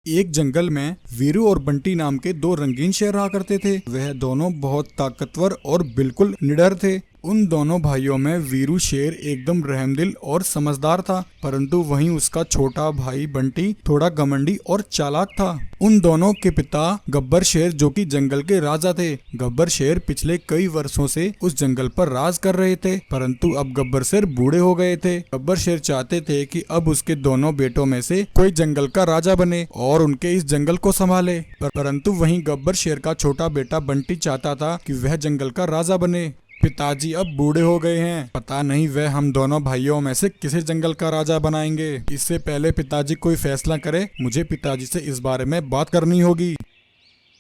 एक जंगल में वीरू और बंटी नाम के दो रंगीन शेर रहा करते थे। वह दोनों बहुत ताकतवर और बिल्कुल निडर थे। उन दोनों भाइयों में वीरू शेर एकदम रहमदिल और समझदार था, परंतु वहीं उसका छोटा भाई बंटी थोड़ा घमंडी और चालाक था। उन दोनों के पिता गब्बर शेर जो कि जंगल के राजा थे। गब्बर शेर पिछले कई वर्षों से उस जंगल पर राज कर रहे थे, परंतु अब गब्बर शेर बूढ़े हो गए थे। गब्बर शेर चाहते थे कि अब उसके दोनों बेटों में से कोई जंगल का राजा बने और उनके इस जंगल को संभाले, परंतु वहीं गब्बर शेर का छोटा बेटा बंटी चाहता था कि वह जंगल का राजा बने। पिताजी अब बूढ़े हो गए हैं, पता नहीं वह हम दोनों भाइयों में से किसे जंगल का राजा बनाएंगे। इससे पहले पिताजी कोई फैसला करे, मुझे पिताजी से इस बारे में बात करनी होगी।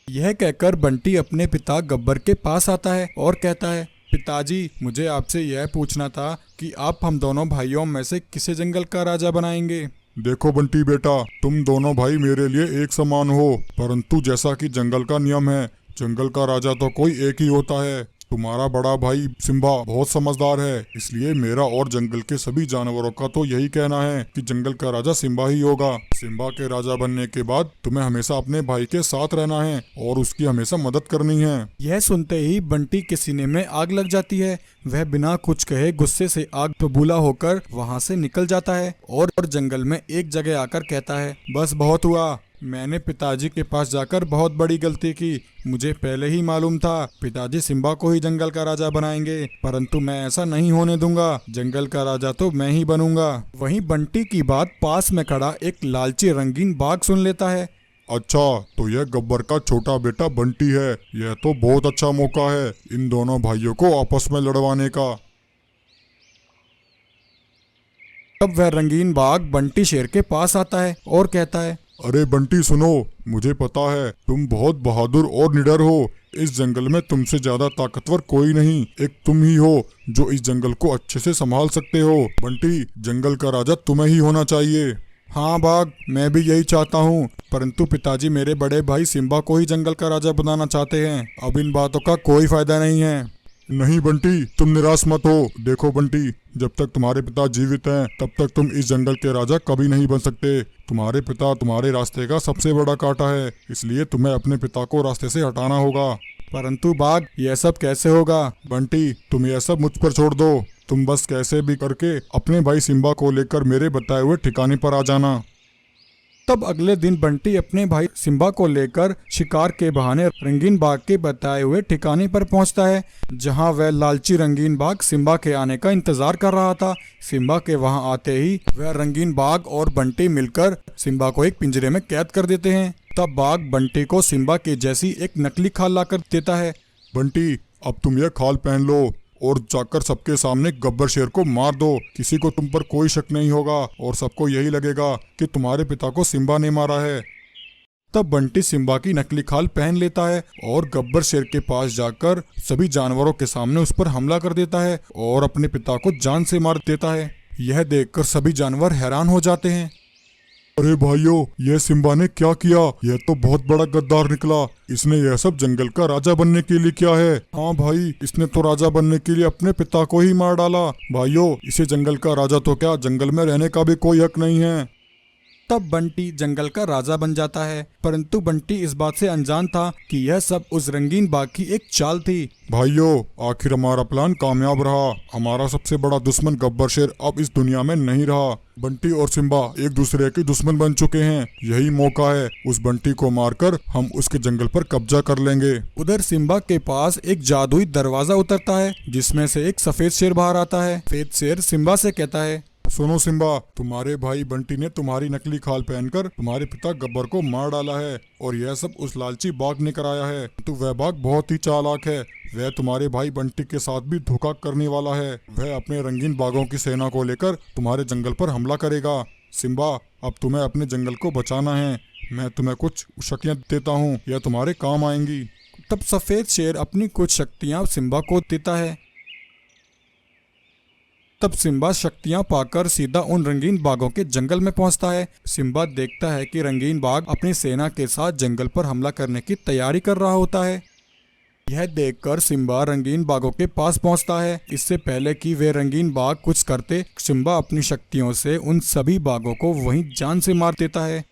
यह कहकर बंटी अपने पिता गब्बर के पास आता है और कहता है, पिताजी मुझे आपसे यह पूछना था कि आप हम दोनों भाइयों में से किसे जंगल का राजा बनाएंगे। देखो बंटी बेटा, तुम दोनों भाई मेरे लिए एक समान हो, परंतु जैसा कि जंगल का नियम है, जंगल का राजा तो कोई एक ही होता है। तुम्हारा बड़ा भाई सिम्बा बहुत समझदार है, इसलिए मेरा और जंगल के सभी जानवरों का तो यही कहना है कि जंगल का राजा सिम्बा ही होगा। सिम्बा के राजा बनने के बाद तुम्हें हमेशा अपने भाई के साथ रहना है और उसकी हमेशा मदद करनी है। यह सुनते ही बंटी के सीने में आग लग जाती है। वह बिना कुछ कहे गुस्से से आग बबूला होकर वहां से निकल जाता है और जंगल में एक जगह आकर कहता है, बस बहुत हुआ, मैंने पिताजी के पास जाकर बहुत बड़ी गलती की। मुझे पहले ही मालूम था पिताजी सिम्बा को ही जंगल का राजा बनाएंगे, परंतु मैं ऐसा नहीं होने दूंगा। जंगल का राजा तो मैं ही बनूंगा। वहीं बंटी की बात पास में खड़ा एक लालची रंगीन बाघ सुन लेता है। अच्छा, तो यह गब्बर का छोटा बेटा बंटी है। यह तो बहुत अच्छा मौका है इन दोनों भाइयों को आपस में लड़वाने का। तब वह रंगीन बाघ बंटी शेर के पास आता है और कहता है, अरे बंटी सुनो, मुझे पता है तुम बहुत बहादुर और निडर हो। इस जंगल में तुमसे ज्यादा ताकतवर कोई नहीं, एक तुम ही हो जो इस जंगल को अच्छे से संभाल सकते हो। बंटी, जंगल का राजा तुम्हें ही होना चाहिए। हाँ बाघ, मैं भी यही चाहता हूँ, परंतु पिताजी मेरे बड़े भाई सिम्बा को ही जंगल का राजा बनाना चाहते हैं। अब इन बातों का कोई फायदा नहीं है। नहीं बंटी, तुम निराश मत हो। देखो बंटी, जब तक तुम्हारे पिता जीवित हैं तब तक तुम इस जंगल के राजा कभी नहीं बन सकते। तुम्हारे पिता तुम्हारे रास्ते का सबसे बड़ा कांटा है, इसलिए तुम्हें अपने पिता को रास्ते से हटाना होगा। परंतु बाघ, यह सब कैसे होगा। बंटी, तुम यह सब मुझ पर छोड़ दो। तुम बस कैसे भी करके अपने भाई सिम्बा को लेकर मेरे बताए हुए ठिकाने पर आ जाना। तब अगले दिन बंटी अपने भाई सिम्बा को लेकर शिकार के बहाने रंगीन बाघ के बताए हुए ठिकाने पर पहुंचता है, जहां वह लालची रंगीन बाघ सिम्बा के आने का इंतजार कर रहा था। सिम्बा के वहां आते ही वह रंगीन बाघ और बंटी मिलकर सिम्बा को एक पिंजरे में कैद कर देते हैं। तब बाघ बंटी को सिम्बा की जैसी एक नकली खाल लाकर देता है। बंटी, अब तुम यह खाल पहन लो और जाकर सबके सामने गब्बर शेर को मार दो। किसी को तुम पर कोई शक नहीं होगा और सबको यही लगेगा कि तुम्हारे पिता को सिम्बा ने मारा है। तब बंटी सिम्बा की नकली खाल पहन लेता है और गब्बर शेर के पास जाकर सभी जानवरों के सामने उस पर हमला कर देता है और अपने पिता को जान से मार देता है। यह देखकर सभी जानवर हैरान हो जाते हैं। अरे भाइयों, यह सिम्बा ने क्या किया? यह तो बहुत बड़ा गद्दार निकला। इसने यह सब जंगल का राजा बनने के लिए किया है। हाँ भाई, इसने तो राजा बनने के लिए अपने पिता को ही मार डाला। भाइयों, इसे जंगल का राजा तो क्या, जंगल में रहने का भी कोई हक नहीं है। तब बंटी जंगल का राजा बन जाता है, परंतु बंटी इस बात से अनजान था कि यह सब उस रंगीन बाघ की एक चाल थी। भाइयों, आखिर हमारा प्लान कामयाब रहा। हमारा सबसे बड़ा दुश्मन गब्बर शेर अब इस दुनिया में नहीं रहा। बंटी और सिम्बा एक दूसरे के दुश्मन बन चुके हैं। यही मौका है, उस बंटी को मारकर हम उसके जंगल पर कब्जा कर लेंगे। उधर सिम्बा के पास एक जादुई दरवाजा उतरता है, जिसमें से एक सफेद शेर बाहर आता है। सफेद शेर सिम्बा से कहता है, सुनो सिम्बा, तुम्हारे भाई बंटी ने तुम्हारी नकली खाल पहनकर तुम्हारे पिता गब्बर को मार डाला है और यह सब उस लालची बाघ ने कराया है। तो वह बाघ बहुत ही चालाक है। वह तुम्हारे भाई बंटी के साथ भी धोखा करने वाला है। वह अपने रंगीन बाघों की सेना को लेकर तुम्हारे जंगल पर हमला करेगा। सिम्बा, अब तुम्हें अपने जंगल को बचाना है। मैं तुम्हें कुछ शक्तियाँ देता हूँ, यह तुम्हारे काम आएंगी। तब सफेद शेर अपनी कुछ शक्तियाँ सिम्बा को देता है। तब सिम्बा शक्तियां पाकर सीधा उन रंगीन बाघों के जंगल में पहुंचता है। सिम्बा देखता है कि रंगीन बाघ अपनी सेना के साथ जंगल पर हमला करने की तैयारी कर रहा होता है। यह देखकर सिम्बा रंगीन बाघों के पास पहुंचता है। इससे पहले कि वे रंगीन बाघ कुछ करते, सिम्बा अपनी शक्तियों से उन सभी बाघों को वहीं जान से मार देता है।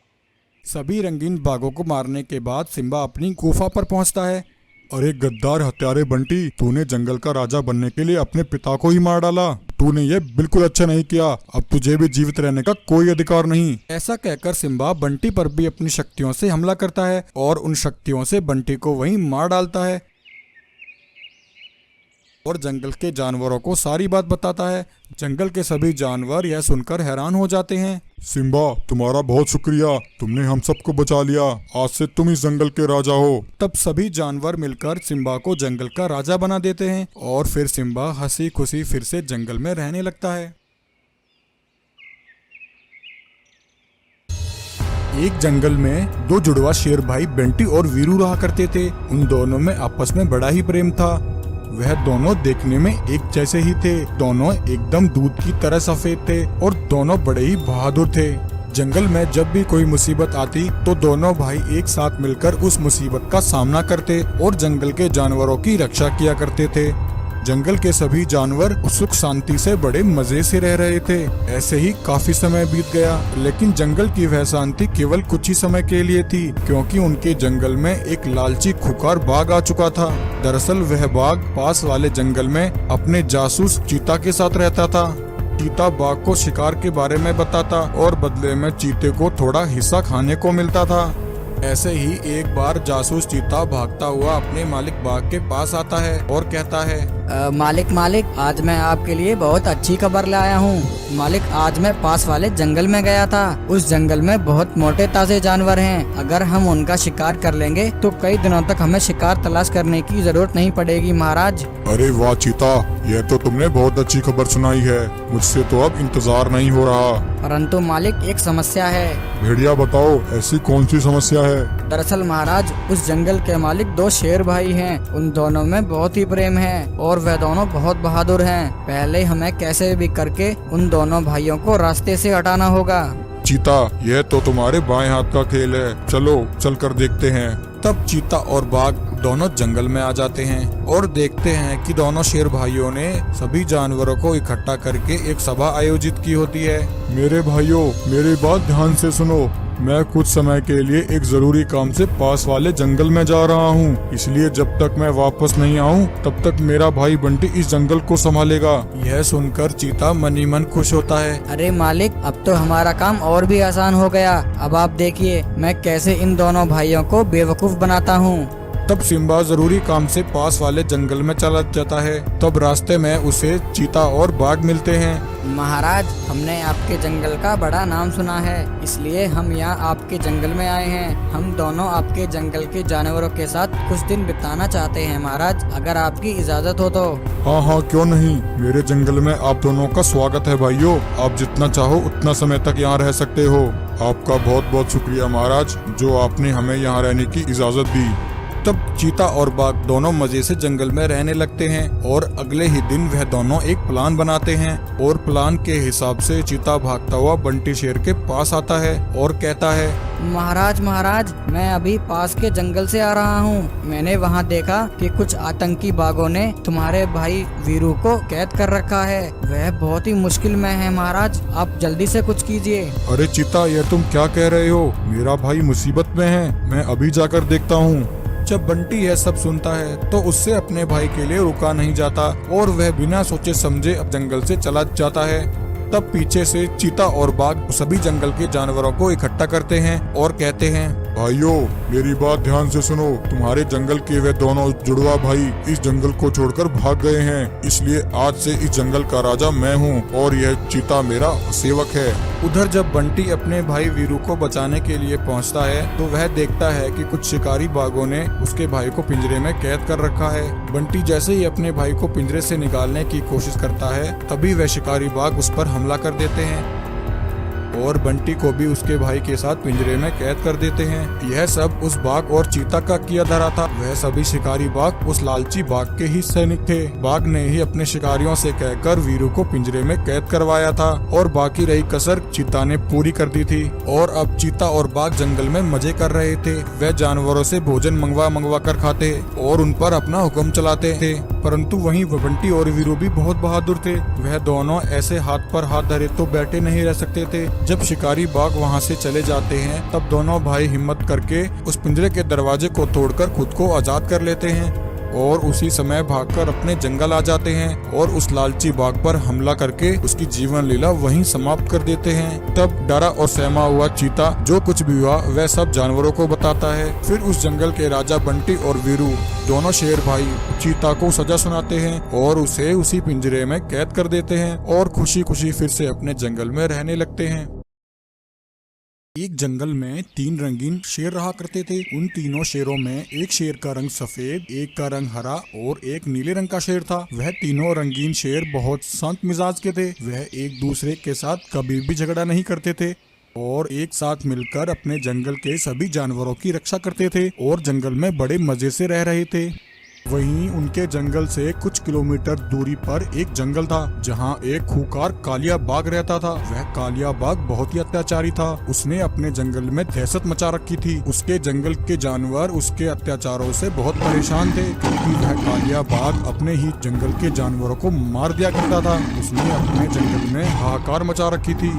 सभी रंगीन बाघों को मारने के बाद सिम्बा अपनी गुफा पर पहुंचता है। अरे गद्दार हत्यारे बंटी, तूने जंगल का राजा बनने के लिए अपने पिता को ही मार डाला। तूने ये बिल्कुल अच्छा नहीं किया। अब तुझे भी जीवित रहने का कोई अधिकार नहीं। ऐसा कहकर सिम्बा बंटी पर भी अपनी शक्तियों से हमला करता है और उन शक्तियों से बंटी को वहीं मार डालता है और जंगल के जानवरों को सारी बात बताता है। जंगल के सभी जानवर यह सुनकर हैरान हो जाते हैं। सिम्बा, तुम्हारा बहुत शुक्रिया, तुमने हम सबको बचा लिया। आज से तुम इस जंगल के राजा हो। तब सभी जानवर मिलकर सिम्बा को जंगल का राजा बना देते हैं और फिर सिम्बा हंसी खुशी फिर से जंगल में रहने लगता है। एक जंगल में दो जुड़वा शेर भाई बंटी और वीरू रहा करते थे। उन दोनों में आपस में बड़ा ही प्रेम था। वह दोनों देखने में एक जैसे ही थे। दोनों एकदम दूध की तरह सफेद थे और दोनों बड़े ही बहादुर थे। जंगल में जब भी कोई मुसीबत आती तो दोनों भाई एक साथ मिलकर उस मुसीबत का सामना करते और जंगल के जानवरों की रक्षा किया करते थे। जंगल के सभी जानवर सुख शांति से बड़े मजे से रह रहे थे। ऐसे ही काफी समय बीत गया, लेकिन जंगल की वह शांति केवल कुछ ही समय के लिए थी, क्योंकि उनके जंगल में एक लालची खुखार बाघ आ चुका था। दरअसल वह बाघ पास वाले जंगल में अपने जासूस चीता के साथ रहता था। चीता बाघ को शिकार के बारे में बताता और बदले में चीते को थोड़ा हिस्सा खाने को मिलता था। ऐसे ही एक बार जासूस चीता भागता हुआ अपने मालिक बाघ के पास आता है और कहता है, मालिक, आज मैं आपके लिए बहुत अच्छी खबर लाया हूँ। मालिक, आज मैं पास वाले जंगल में गया था। उस जंगल में बहुत मोटे ताजे जानवर हैं। अगर हम उनका शिकार कर लेंगे तो कई दिनों तक हमें शिकार तलाश करने की जरूरत नहीं पड़ेगी महाराज। अरे वाह चीता, यह तो तुमने बहुत अच्छी खबर सुनाई है। मुझसे तो अब इंतजार नहीं हो रहा। परंतु मालिक, एक समस्या है। भेड़िया, बताओ ऐसी कौन सी समस्या है? दरअसल महाराज, उस जंगल के मालिक दो शेर भाई हैं। उन दोनों में बहुत ही प्रेम है और वह दोनों बहुत बहादुर हैं। पहले हमें कैसे भी करके उन दोनों भाइयों को रास्ते से हटाना होगा। चीता, यह तो तुम्हारे बाएं हाथ का खेल है। चलो चल कर देखते हैं। तब चीता और बाघ दोनों जंगल में आ जाते हैं और देखते हैं कि दोनों शेर भाइयों ने सभी जानवरों को इकट्ठा करके एक सभा आयोजित की होती है। मेरे भाइयों, मेरी बात ध्यान से सुनो। मैं कुछ समय के लिए एक जरूरी काम से पास वाले जंगल में जा रहा हूँ, इसलिए जब तक मैं वापस नहीं आऊँ तब तक मेरा भाई बंटी इस जंगल को संभालेगा। यह सुनकर चीता मन ही मन खुश होता है। अरे मालिक, अब तो हमारा काम और भी आसान हो गया। अब आप देखिए मैं कैसे इन दोनों भाइयों को बेवकूफ बनाता हूँ। तब सिम्बा जरूरी काम से पास वाले जंगल में चला जाता है। तब रास्ते में उसे चीता और बाघ मिलते हैं। महाराज, हमने आपके जंगल का बड़ा नाम सुना है, इसलिए हम यहाँ आपके जंगल में आए हैं। हम दोनों आपके जंगल के जानवरों के साथ कुछ दिन बिताना चाहते हैं महाराज, अगर आपकी इजाजत हो तो। हाँ हाँ, क्यों नहीं। मेरे जंगल में आप दोनों का स्वागत है भाइयों। आप जितना चाहो उतना समय तक यहाँ रह सकते हो। आपका बहुत बहुत शुक्रिया महाराज, जो आपने हमें यहाँ रहने की इजाजत दी। तब चीता और बाघ दोनों मजे से जंगल में रहने लगते हैं और अगले ही दिन वह दोनों एक प्लान बनाते हैं और प्लान के हिसाब से चीता भागता हुआ बंटी शेर के पास आता है और कहता है, महाराज, मैं अभी पास के जंगल से आ रहा हूँ। मैंने वहाँ देखा कि कुछ आतंकी बाघों ने तुम्हारे भाई वीरू को कैद कर रखा है। वह बहुत ही मुश्किल में है महाराज, आप जल्दी से कुछ कीजिए। अरे चीता, यह तुम क्या कह रहे हो? मेरा भाई मुसीबत में है, मैं अभी जाकर देखता हूँ। जब बंटी यह सब सुनता है तो उससे अपने भाई के लिए रुका नहीं जाता और वह बिना सोचे समझे अब जंगल से चला जाता है। तब पीछे से चीता और बाघ सभी जंगल के जानवरों को इकट्ठा करते हैं और कहते हैं, भाइयों, मेरी बात ध्यान से सुनो। तुम्हारे जंगल के वे दोनों जुड़वा भाई इस जंगल को छोड़कर भाग गए हैं, इसलिए आज से इस जंगल का राजा मैं हूँ और यह चीता मेरा सेवक है। उधर जब बंटी अपने भाई वीरू को बचाने के लिए पहुंचता है तो वह देखता है कि कुछ शिकारी बाघों ने उसके भाई को पिंजरे में कैद कर रखा है। बंटी जैसे ही अपने भाई को पिंजरे से निकालने की कोशिश करता है, तभी वह शिकारी बाघ उस पर हमला कर देते हैं और बंटी को भी उसके भाई के साथ पिंजरे में कैद कर देते हैं। यह सब उस बाघ और चीता का किया धरा था। वह सभी शिकारी बाघ उस लालची बाघ के ही सैनिक थे। बाघ ने ही अपने शिकारियों से कहकर वीरू को पिंजरे में कैद करवाया था और बाकी रही कसर चीता ने पूरी कर दी थी। और अब चीता और बाघ जंगल में मजे कर रहे थे। वह जानवरों से भोजन मंगवा कर खाते और उन पर अपना हुक्म चलाते थे। परंतु वहीं बंटी और वीरू भी बहुत बहादुर थे। वह दोनों ऐसे हाथ पर हाथ धरे तो बैठे नहीं रह सकते थे। जब शिकारी बाघ वहां से चले जाते हैं तब दोनों भाई हिम्मत करके उस पिंजरे के दरवाजे को तोड़कर खुद को आजाद कर लेते हैं और उसी समय भागकर अपने जंगल आ जाते हैं और उस लालची बाघ पर हमला करके उसकी जीवन लीला वहीं समाप्त कर देते हैं। तब डरा और सहमा हुआ चीता जो कुछ भी हुआ वह सब जानवरों को बताता है। फिर उस जंगल के राजा बंटी और वीरू दोनों शेर भाई चीता को सजा सुनाते हैं और उसे उसी पिंजरे में कैद कर देते हैं और खुशी खुशी फिर से अपने जंगल में रहने लगते हैं। एक जंगल में 3 रंगीन शेर रहा करते थे। उन तीनों शेरों में एक शेर का रंग सफेद, एक का रंग हरा और एक नीले रंग का शेर था। वह तीनों रंगीन शेर बहुत शांत मिजाज के थे। वह एक दूसरे के साथ कभी भी झगड़ा नहीं करते थे और एक साथ मिलकर अपने जंगल के सभी जानवरों की रक्षा करते थे और जंगल में बड़े मजे से रह रहे थे। वहीं उनके जंगल से कुछ किलोमीटर दूरी पर एक जंगल था जहां एक खूंखार कालिया बाघ रहता था। वह कालिया बाघ बहुत ही अत्याचारी था। उसने अपने जंगल में दहशत मचा रखी थी। उसके जंगल के जानवर उसके अत्याचारों से बहुत परेशान थे क्योंकि वह कालिया बाघ अपने ही जंगल के जानवरों को मार दिया करता था। उसने अपने जंगल में हाहाकार मचा रखी थी।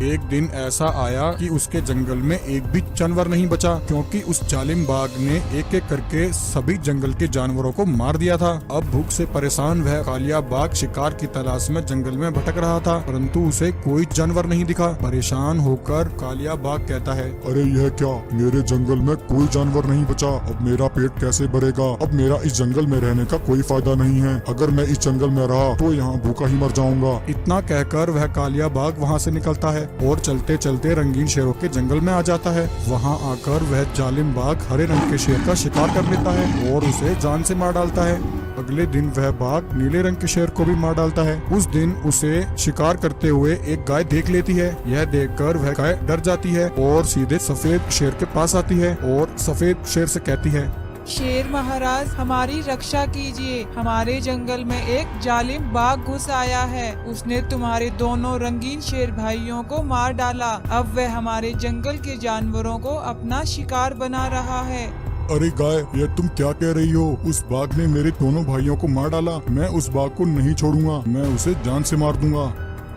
एक दिन ऐसा आया कि उसके जंगल में एक भी जानवर नहीं बचा क्योंकि उस जालिम बाघ ने एक एक करके सभी जंगल के जानवरों को मार दिया था। अब भूख से परेशान वह कालिया बाघ शिकार की तलाश में जंगल में भटक रहा था परंतु उसे कोई जानवर नहीं दिखा। परेशान होकर कालिया बाघ कहता है, अरे यह क्या, मेरे जंगल में कोई जानवर नहीं बचा। अब मेरा पेट कैसे भरेगा। अब मेरा इस जंगल में रहने का कोई फायदा नहीं है। अगर मैं इस जंगल में रहा तो यहाँ भूखा ही मर जाऊंगा। इतना कहकर वह कालिया बाघ वहाँ से निकलता है और चलते चलते रंगीन शेरों के जंगल में आ जाता है। वहाँ आकर वह जालिम बाघ हरे रंग के शेर का शिकार कर लेता है और उसे जान से मार डालता है। अगले दिन वह बाघ नीले रंग के शेर को भी मार डालता है। उस दिन उसे शिकार करते हुए एक गाय देख लेती है। यह देखकर वह गाय डर जाती है और सीधे सफेद शेर के पास आती है और सफेद शेर से कहती है, शेर महाराज हमारी रक्षा कीजिए। हमारे जंगल में एक जालिम बाघ घुस आया है। उसने तुम्हारे दोनों रंगीन शेर भाइयों को मार डाला। अब वह हमारे जंगल के जानवरों को अपना शिकार बना रहा है। अरे गाय, यह तुम क्या कह रही हो। उस बाघ ने मेरे दोनों भाइयों को मार डाला। मैं उस बाघ को नहीं छोड़ूंगा। मैं उसे जान से मार दूंगा।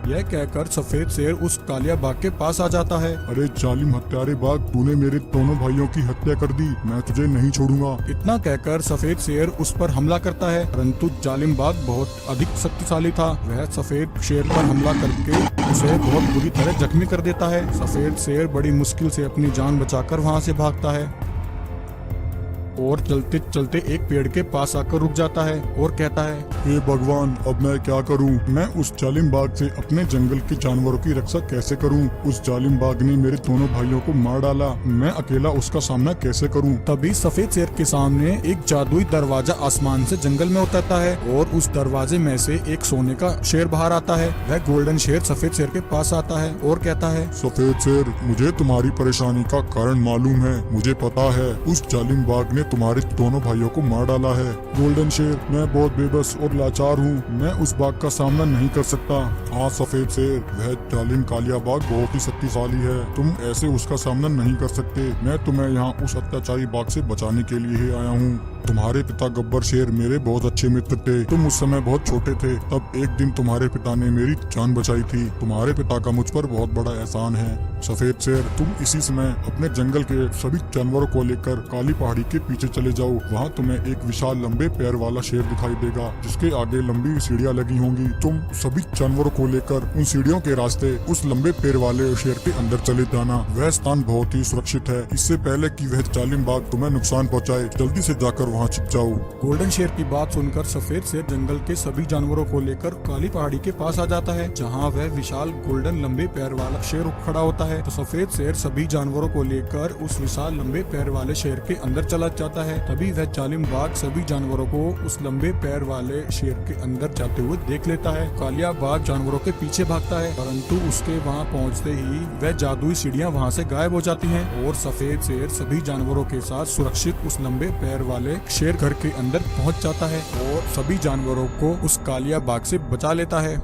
यह कहकर सफेद शेर उस कालिया बाघ के पास आ जाता है। अरे जालिम हत्यारे बाघ, तूने मेरे दोनों भाइयों की हत्या कर दी। मैं तुझे नहीं छोड़ूंगा। इतना कहकर सफेद शेर उस पर हमला करता है परंतु जालिम बाघ बहुत अधिक शक्तिशाली था। वह सफेद शेर पर हमला करके उसे बहुत बुरी तरह जख्मी कर देता है। सफेद शेर बड़ी मुश्किल से अपनी जान बचाकर वहाँ से भागता है और चलते चलते एक पेड़ के पास आकर रुक जाता है और कहता है, हे भगवान, अब मैं क्या करूं। मैं उस जालिम बाघ से अपने जंगल के जानवरों की रक्षा कैसे करूं। उस जालिम बाघ ने मेरे दोनों भाइयों को मार डाला। मैं अकेला उसका सामना कैसे करूं। तभी सफेद शेर के सामने एक जादुई दरवाजा आसमान से जंगल में उतरता है और उस दरवाजे में से एक सोने का शेर बाहर आता है। वह गोल्डन शेर सफेद शेर के पास आता है और कहता है, सफेद शेर, मुझे तुम्हारी परेशानी का कारण मालूम है। मुझे पता है उस जालिम बाघ ने तुम्हारे दोनों भाइयों को मार डाला है। गोल्डन शेर, मैं बहुत बेबस और लाचार हूँ। मैं उस बाघ का सामना नहीं कर सकता। हाँ सफेद शेर, वह जालिम कालिया बाघ बहुत ही शक्तिशाली है। तुम ऐसे उसका सामना नहीं कर सकते। मैं तुम्हें यहाँ उस अत्याचारी बाघ से बचाने के लिए ही आया हूँ। तुम्हारे पिता गब्बर शेर मेरे बहुत अच्छे मित्र थे। तुम उस समय बहुत छोटे थे। तब एक दिन तुम्हारे पिता ने मेरी जान बचाई थी। तुम्हारे पिता का मुझ पर बहुत बड़ा एहसान है। सफेद शेर, तुम इसी समय अपने जंगल के सभी जानवरों को लेकर काली पहाड़ी के पीछे चले जाओ। वहाँ तुम्हें एक विशाल लंबे पैर वाला शेर दिखाई देगा जिसके आगे लंबी सीढ़ियाँ लगी होंगी। तुम सभी जानवरों को लेकर उन सीढ़ियों के रास्ते उस लंबे पैर वाले शेर के अंदर चले जाना। वह स्थान बहुत ही सुरक्षित है। इससे पहले कि वह जालिम बाघ तुम्हें नुकसान पहुँचाए, जल्दी से जाकर वहाँ छिप जाओ। गोल्डन शेर की बात सुनकर सफेद शेर जंगल के सभी जानवरों को लेकर काली पहाड़ी के पास आ जाता है जहाँ वह विशाल गोल्डन लंबे पैर वाला शेर खड़ा होता है। तो सफेद शेर सभी जानवरों को लेकर उस विशाल लंबे पैर वाले शेर के अंदर चला जाता है। तभी वह जालिम बाघ सभी जानवरों को उस लंबे पैर वाले शेर के अंदर जाते हुए देख लेता है। कालिया बाघ जानवरों के पीछे भागता है परंतु उसके वहाँ पहुँचते ही वह जादुई सीढ़ियाँ वहाँ से गायब हो जाती हैं और सफेद शेर सभी जानवरों के साथ सुरक्षित उस लंबे पैर वाले शेर घर के अंदर पहुँच जाता है और सभी जानवरों को उस कालिया बाघ से बचा लेता है।